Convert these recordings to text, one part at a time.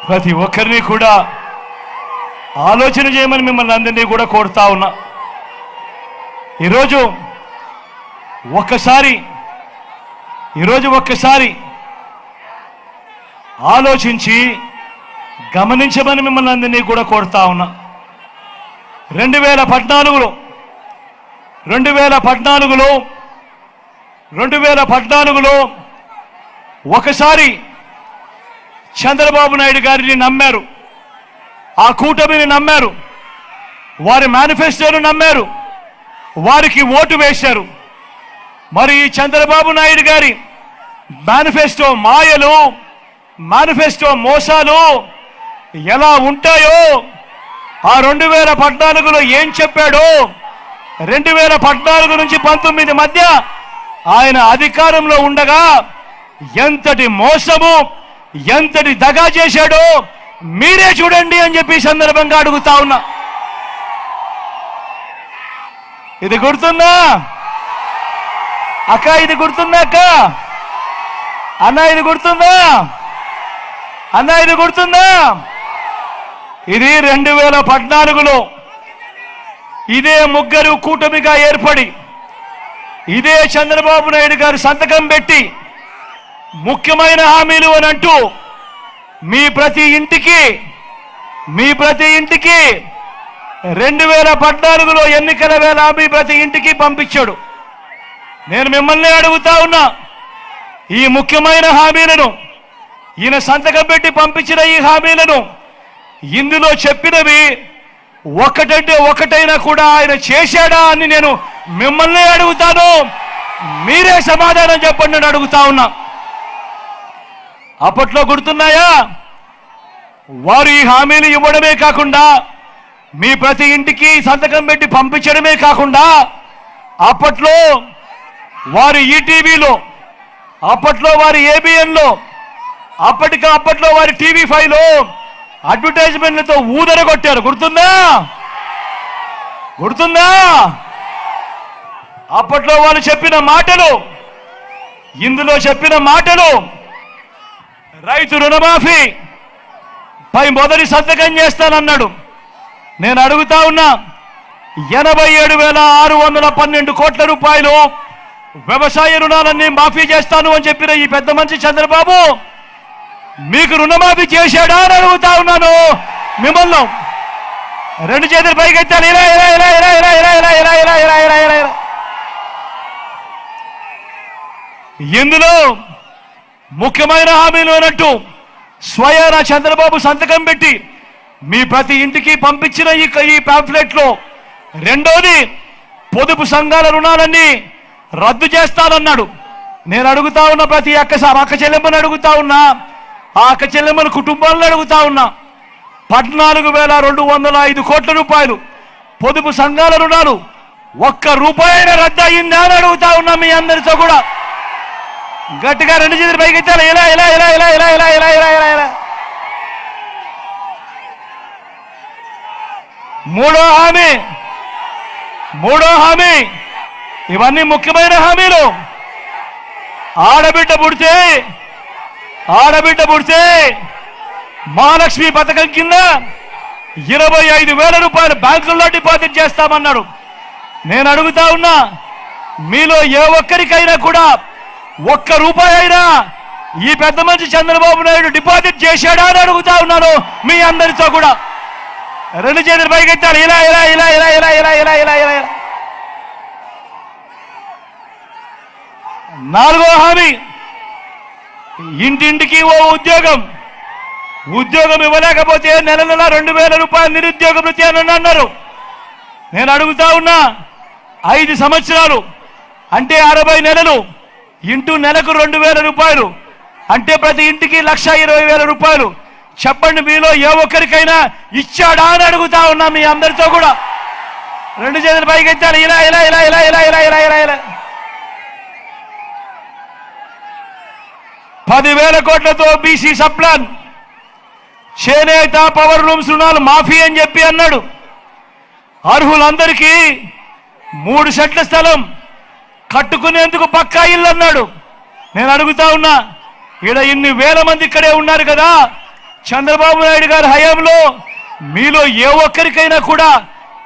ప్రతి ఒక్కరిని కూడా ఆలోచన చేయమని మిమ్మల్ని అందరినీ కూడా కోరుతా ఉన్నా. ఈరోజు ఒక్కసారి ఆలోచించి గమనించమని మిమ్మల్ని అందరినీ కూడా కోరుతా ఉన్నా. 2014లో ఒకసారి చంద్రబాబు నాయుడు గారిని నమ్మారు, ఆ కూటమిని నమ్మారు, వారి మేనిఫెస్టోను నమ్మారు, వారికి ఓటు వేశారు. మరి ఈ చంద్రబాబు నాయుడు గారి మేనిఫెస్టో మాయలు, మేనిఫెస్టో మోసాలు ఎలా ఉంటాయో, ఆ 2014లో ఏం చెప్పాడో, 2014 నుంచి 19 మధ్య ఆయన అధికారంలో ఉండగా ఎంతటి మోసము, ఎంతటి దగా చేశాడో మీరే చూడండి అని చెప్పి సందర్భంగా అడుగుతా ఉన్నా. ఇది గుర్తుందా అక్క? ఇది గుర్తుందా అక్క? అన్న ఇది గుర్తుందా? అన్న ఇది గుర్తుందా? ఇది 2014లో ఇదే ముగ్గురు కూటమిగా ఏర్పడి ఇదే చంద్రబాబు నాయుడు గారు సంతకం పెట్టి ముఖ్యమైన హామీలు అని అంటూ మీ ప్రతి ఇంటికి 2014లో ఎన్నికల వేళ మీ ప్రతి ఇంటికి పంపించాడు. నేను మిమ్మల్ని అడుగుతా ఉన్నా, ఈ ముఖ్యమైన హామీలను, ఈయన సంతకం పెట్టి పంపించిన ఈ హామీలను, ఇందులో చెప్పినవి ఒకటంటే ఒకటైనా కూడా ఆయన చేశాడా అని నేను మిమ్మల్ని అడుగుతాను. మీరే సమాధానం చెప్పండి అని అడుగుతా ఉన్నా. అప్పట్లో గుర్తున్నాయా? వారు ఈ హామీలు ఇవ్వడమే కాకుండా మీ ప్రతి ఇంటికి సంతకం పెట్టి పంపించడమే కాకుండా అప్పట్లో వారు ఈటీవీలో, అప్పట్లో వారి ఏబిఎన్లో, అప్పట్లో వారి టీవీ5లో అడ్వర్టైజ్మెంట్లతో ఊదర కొట్టారు. గుర్తుందా? అప్పట్లో వాళ్ళు చెప్పిన మాటలు, ఇందులో చెప్పిన మాటలు, రైతు రుణమాఫీ పై మొదటి సంతకం చేస్తానన్నాడు. నేను అడుగుతా ఉన్నా, 87,612 కోట్ల రూపాయలు వ్యవసాయ రుణాలన్నీ మాఫీ చేస్తాను అని చెప్పిన ఈ పెద్ద మనిషి చంద్రబాబు మీకు రుణమాఫీ చేశాడా అని అడుగుతా ఉన్నాను మిమ్మల్ని. 2 చేతులు పైకెత్తాలి. ఇందులో ముఖ్యమైన హామీలు అన్నట్టు స్వయాన చంద్రబాబు సంతకం పెట్టి మీ ప్రతి ఇంటికి పంపించిన ఈ పాంఫ్లెట్లో రెండోది పొదుపు సంఘాల రుణాలన్నీ రద్దు చేస్తానన్నాడు. నేను అడుగుతా ఉన్నా, ప్రతి అక్క చెల్లెమ్మని అడుగుతా ఉన్నా, ఆ అక్క చెల్లెమ్మల కుటుంబాలను అడుగుతా ఉన్నా, 14,205 కోట్ల రూపాయలు పొదుపు సంఘాల రుణాలు ఒక్క రూపాయైనా రద్దు అయ్యిందా అని అడుగుతా ఉన్నా మీ అందరితో కూడా. గట్టిగా 2 చేతులు పైకెత్తాలి. మూడో హామీ, ఇవన్నీ ముఖ్యమైన హామీలు. ఆడబిడ్డ పుడితే మహాలక్ష్మి పథకం కింద 25,000 రూపాయలు బ్యాంకుల్లో డిపాజిట్ చేస్తామన్నాడు. నేను అడుగుతా ఉన్నా, మీలో ఏ ఒక్కరికైనా కూడా ఒక్క రూపాయి అయినా ఈ పెద్ద మనిషి చంద్రబాబు నాయుడు డిపాజిట్ చేశాడా అని అడుగుతా ఉన్నాను మీ అందరితో కూడా. 2 చేతులు పైకెత్తాలి. నాలుగో హామీ, ఇంటింటికి ఓ ఉద్యోగం ఇవ్వలేకపోతే నెల 2,000 రూపాయలు నిరుద్యోగ భృతి అని అన్నారు. నేను అడుగుతా ఉన్నా, 5 సంవత్సరాలు అంటే 60 నెలలు ఇంటూ నెలకు 2,000 రూపాయలు అంటే ప్రతి ఇంటికి 1,20,000 రూపాయలు. చెప్పండి, మీలో ఏ ఒక్కరికైనా ఇచ్చాడా అని అడుగుతా ఉన్నా మీ అందరితో కూడా. 2 చేతులు పైకెత్తాలి. 10,000 కోట్లతో బీసీ సప్లాన్, చేనేత, పవర్ లూమ్స్ రుణాలు మాఫీ అని చెప్పి అన్నాడు. అర్హులందరికీ 3 సెంట్ల స్థలం కట్టుకునేందుకు పక్కా ఇల్లు అన్నాడు. నేను అడుగుతా ఉన్నా, ఇక్కడ ఇన్ని వేల మంది ఇక్కడే ఉన్నారు కదా, చంద్రబాబు నాయుడు గారి హయాంలో మీలో ఏ ఒక్కరికైనా కూడా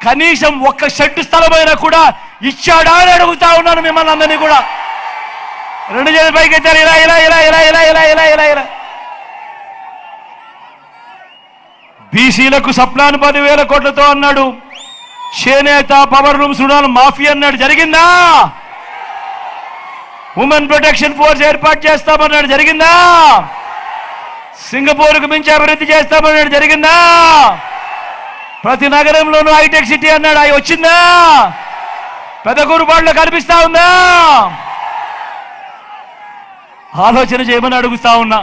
కనీసం ఒక్క షెడ్డు స్థలమైనా కూడా ఇచ్చాడా అని అడుగుతా ఉన్నాను మిమ్మల్ని అందరినీ కూడా. రెండు చేతులు పైకి ఎత్తారు, ఇలా ఇలా ఇలా ఇలా ఇలా ఇలా ఇలా ఇలా ఇలా. బీసీలకు సప్లాన్ 10,000 కోట్లతో అన్నాడు. చేనేత పవర్ రూమ్స్ రుణాలు మాఫీ అన్నాడు, జరిగిందా? ఉమెన్ ప్రొటెక్షన్ ఫోర్స్ ఏర్పాటు చేస్తామన్నాడు, జరిగిందా? సింగపూర్కు మించి అభివృద్ధి చేస్తామన్నాడు, జరిగిందా? ప్రతి నగరంలోనూ హైటెక్ సిటీ అన్నాడు, అవి వచ్చిందా? పెదకూరుపాడులో కనిపిస్తా ఉందా? ఆలోచన చేయమని అడుగుతా ఉన్నా.